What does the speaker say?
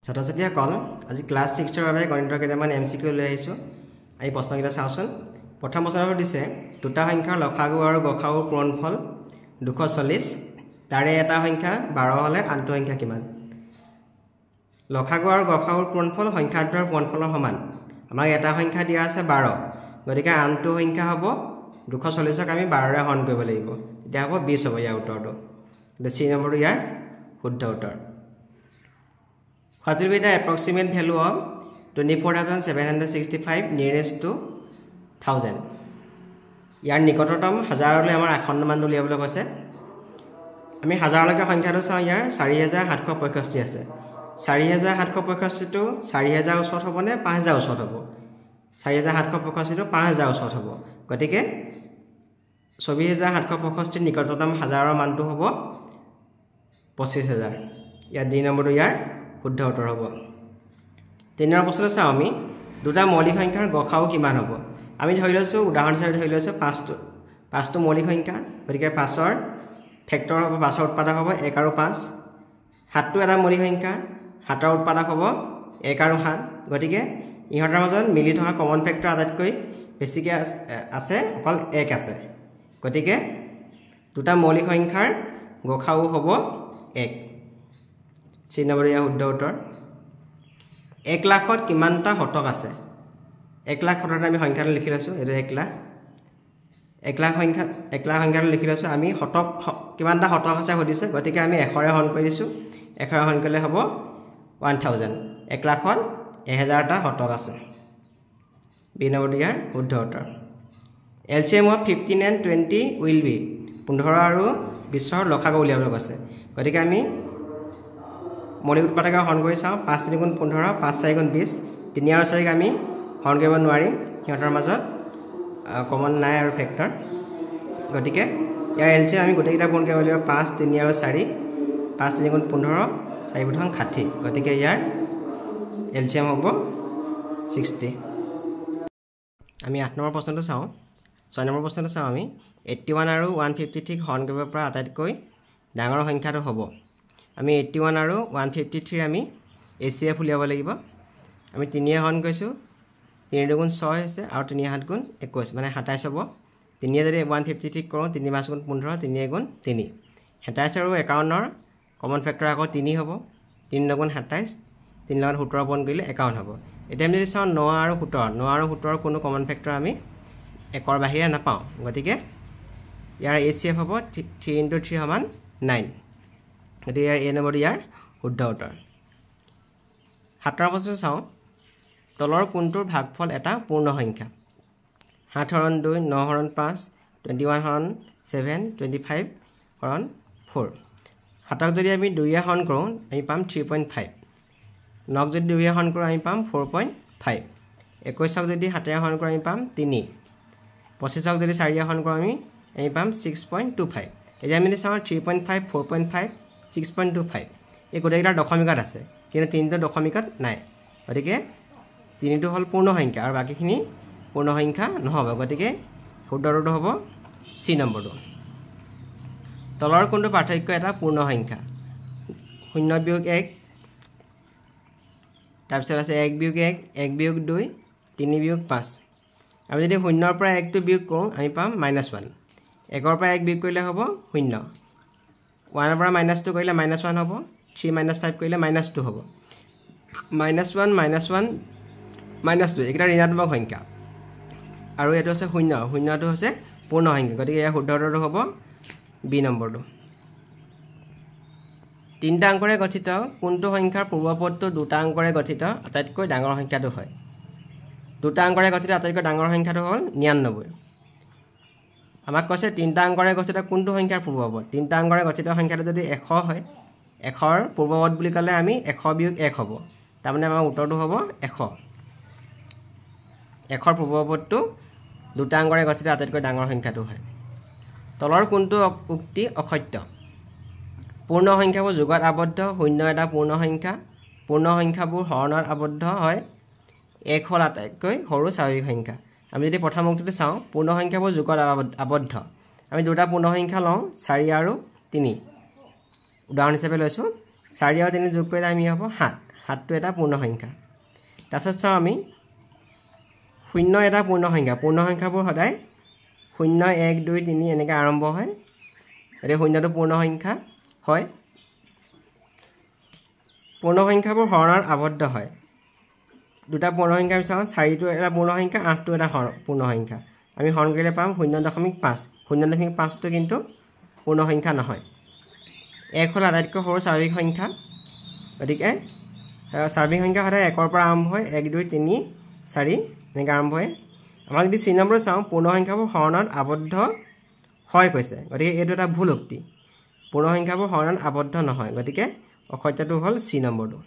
ছাত্ৰ-ছাত্ৰীসকল আজি ক্লাছ 6 ৰ বাবে গণিতৰ কেইটামান MCQ লৈ আহিছো। এই প্ৰশ্নকেইটা চাওঁচোন। প্ৰথম প্ৰশ্নটো দিছে দুটা সংখ্যাৰ লসাগু আৰু গসাগুৰ পূৰণফল 240 তাৰে এটা সংখ্যা 12 হলে আনটো সংখ্যা কিমান? লসাগু আৰু গসাগুৰ পূৰণফল সংখ্যা দুটাৰ পূৰণফলৰ সমান। আমাক এটা সংখ্যা দিয়া আছে 12, গতিকে আনটো সংখ্যা হ'ব 240ক আমি 12 ৰে হৰণ কৰিব লাগিব। এতিয়া হ'ব 20 হ'ব ইয়াৰ উত্তৰটো। সি নম্বৰটো ইয়াৰ শুদ্ধ উত্তৰ। What will be the approximate value of 24,765 nearest to 1000? ইয়াৰ নিকটতম হাজাৰলৈ আমাৰ আখণ্ড মান উলিয়াবলৈ কৈছে। আমি হাজাৰলৈকে সংখ্যাটো চাওঁ, ইয়াৰ 4765 আছে। 4765 টো 4000 ওচৰত হ'ব নে 5000 ওচৰত হ'ব? 4765 টো 5000 ওচৰত হ'ব। গতিকে 24765 নিকটতম হাজাৰৰ মানটো হ'ব 25000। ইয়াৰ দুই নম্বৰটো ইয়াৰ শুদ্ধ উত্তৰ হ'ব। 3 নম্বৰ প্ৰশ্নটো চাওঁ আমি, দুটা মৌলিক সংখ্যাৰ গসাগু কিমান হ'ব? আমি ধৰি লৈছো উদাহৰণ হিচাপে ধৰি লৈছো 5টো মৌলিক সংখ্যা, গতিকে 5ৰ ফেক্টৰ হ'ব, 5ৰ উৎপাদক হ'ব 1 আৰু 5। 7টো এটা মৌলিক সংখ্যা, 7ৰ উৎপাদক হ'ব 1 আৰু 7। গতিকে ইহঁতৰ মাজত মিলি থকা কমন ফেক্টৰ আটাইতকৈ বেছিকৈ আছে অকল 1 আছে। গতিকে দুটা মৌলিক সংখ্যাৰ গসাগু হ'ব 1। 3 নম্বৰ ইয়াৰ শুদ্ধ উত্তৰ। 1 লাখত কিমানটা শতক আছে? 1 লাখ শতকত আমি সংখ্যাটো লিখি লৈছোঁ, এইটো 1 লাখ। 1 লাখ সংখ্যাটো লিখি লৈছোঁ। আমি শতক কিমানটা শতক আছে সুধিছে, গতিকে আমি 100ৰে হৰণ কৰি দিছোঁ। 100ৰে হৰণ কৰিলে হ'ব 1000। 1 লাখত 1000টা শতক আছে। বি নম্বৰটো ইয়াৰ শুদ্ধ উত্তৰ। LCM of 15 and 20 will be 15 আৰু 20ৰ লসাগু উলিয়াবলৈ কৈছে। গতিকে আমি মৌলিক উৎপাদক হৰণ কৰি চাওঁ। 5 3 গুণ 15, 5 4 গুণ 20। 3 আৰু 4ক আমি হৰণ কৰিব নোৱাৰিম, সিহঁতৰ মাজত কমন নাই আৰু ফেক্টৰ। গতিকে ইয়াৰ LCM আমি গোটেইকেইটা পূৰণ কৰিব লাগিব। 5 3 আৰু 4, 5 3 গুণ 15, 4 গুণ 60। গতিকে ইয়াৰ LCM হ'ব 60। আমি 8 নম্বৰ প্ৰশ্নটো চাওঁ। 6 নম্বৰ প্ৰশ্নটো চাওঁ আমি, 81 আৰু 153 হৰণ কৰিব পৰা আটাইতকৈ ডাঙৰ সংখ্যাটো হ'ব। আমি 81 আৰু 153 আমি ACF উলিয়াব লাগিব। আমি 3ৰে হৰণ কৰিছোঁ, 3 2 গুণ 6 হৈছে আৰু 3 7 গুণ 21, মানে 27 হ'ব। 3ৰে যদি 153 কৰোঁ, 3 5 গুণ 15, 3 গুণ 3। 27 আৰু 51ৰ কমন ফেক্টৰ আকৌ 3 হ'ব। 3 9 গুণ 27, 3 লগত 17 পূৰণ কৰিলে 51 হ'ব। এতিয়া আমি যদি চাওঁ 9 আৰু 17ৰ কোনো কমন ফেক্টৰ আমি 1ৰ বাহিৰে নাপাওঁ। গতিকে ইয়াৰ ACF হ'ব 3 × 3 সমান 9। গতিকে ইয়াৰ A নম্বৰটো ইয়াৰ শুদ্ধ উত্তৰ। 7 নম্বৰ প্ৰশ্ন চাওঁ, তলৰ কোনটোৰ ভাগফল এটা পূৰ্ণ সংখ্যা? 7 হৰণ 2, 9 হৰণ 5, 21 হৰণ 7, 25 হৰণ 4। 7ক যদি আমি 2ৰে হৰণ কৰোঁ আমি পাম 3.5। 9ক যদি 2ৰে হৰণ কৰোঁ আমি পাম 4.5। 21ক যদি 7ৰে হৰণ কৰোঁ আমি পাম 3। 25ক যদি 4ৰে হৰণ কৰোঁ আমি পাম 6.25। এতিয়া আমি চাওঁ 3.5, 4.5, 6.25 এই গোটেইকেইটা দশমিকত আছে, কিন্তু 3টো দশমিকত নাই। গতিকে 3টো হ'ল পূৰ্ণ সংখ্যা আৰু বাকীখিনি পূৰ্ণ সংখ্যা নহ'ব। গতিকে শুদ্ধটো হ'ব C নম্বৰটো। তলৰ কোনটো পাৰ্থক্য এটা পূৰ্ণ সংখ্যা? 0 বিয়োগ 1, তাৰপিছত আছে 1 বিয়োগ 1, 1 বিয়োগ 2, 3 বিয়োগ 5। আমি যদি 0ৰ পৰা 1টো বিয়োগ কৰোঁ আমি পাম -1। 1ৰ পৰা 1 বিয়োগ কৰিলে হ'ব 0। 1ৰ পৰা -2 কৰিলে -1 হ'ব। 3 - 5 কৰিলে -2 হ'ব। -1 -1 -2 এইকেইটা ঋণাত্মক সংখ্যা আৰু এইটো হৈছে 0। 0টো হৈছে পূৰ্ণ সংখ্যা। গতিকে ইয়াৰ শুদ্ধ উত্তৰটো হ'ব বি নম্বৰটো। 3টা অংকৰে গঠিত কোনটো সংখ্যাৰ পূৰ্বপদটো 2টা অংকৰে গঠিত আটাইতকৈ ডাঙৰ সংখ্যাটো হয়? 2টা অংকৰে গঠিত আটাইতকৈ ডাঙৰ সংখ্যাটো হ'ল 99। আমাক কৈছে 3টা অংকৰে গঠিত কোনটো সংখ্যাৰ পূৰ্বপদ? 3টা অংকৰে গঠিত সংখ্যাটো যদি 100 হয়, 100ৰ পূৰ্বপদ বুলি ক'লে আমি 100 বিয়োগ 1 হ'ব। তাৰমানে আমাৰ উত্তৰটো হ'ব 100। 100ৰ পূৰ্বপদটো 2টা অংকৰে গঠিত আটাইতকৈ ডাঙৰ সংখ্যাটো হয়। তলৰ কোনটো উক্তি অসত্য? পূৰ্ণ সংখ্যাবোৰ যোগত আবদ্ধ, 0 এটা পূৰ্ণ সংখ্যা, পূৰ্ণ সংখ্যাবোৰ হৰণত আবদ্ধ হয়, 1 হ'ল আটাইতকৈ সৰু স্বাভাৱিক সংখ্যা। আমি যদি প্ৰথম উক্তিটো চাওঁ, পূৰ্ণ সংখ্যাবোৰ যোগত আবদ্ধ, আমি দুটা পূৰ্ণ সংখ্যা লওঁ 4 আৰু 3। উদাহৰণ হিচাপে লৈছোঁ 4 আৰু 3 যোগ কৰিলে আমি হ'ব 7। 7টো এটা পূৰ্ণ সংখ্যা তাৰপিছত চাওঁ আমি 0 এটা পূৰ্ণ সংখ্যাবোৰ সদায় 0 1 2 3 এনেকৈ আৰম্ভ হয় গতিকে 0টো পূৰ্ণ সংখ্যা হয় পূৰ্ণ সংখ্যাবোৰ হৰণত আবদ্ধ হয় দুটা পূৰ্ণ সংখ্যা চাওঁ 4টো এটা পূৰ্ণ সংখ্যা 8টো এটা পূৰ্ণ সংখ্যা আমি হৰণ কৰিলে পাম 0.5 0.5টো কিন্তু পূৰ্ণ সংখ্যা নহয় 1 হ'ল আটাইতকৈ সৰু স্বাভাৱিক সংখ্যা গতিকে স্বাভাৱিক সংখ্যা সদায় 1ৰ পৰা আৰম্ভ হয় 1 2 3 4 এনেকৈ আৰম্ভ হয় আমাৰ যদি C নম্বৰ চাওঁ পূৰ্ণ সংখ্যাবোৰ হৰণত আবদ্ধ হয় কৈছে গতিকে এইটো এটা ভুল উক্তি পূৰ্ণ সংখ্যাবোৰ হৰণত আবদ্ধ নহয় গতিকে অসত্যটো হ'ল C নম্বৰটো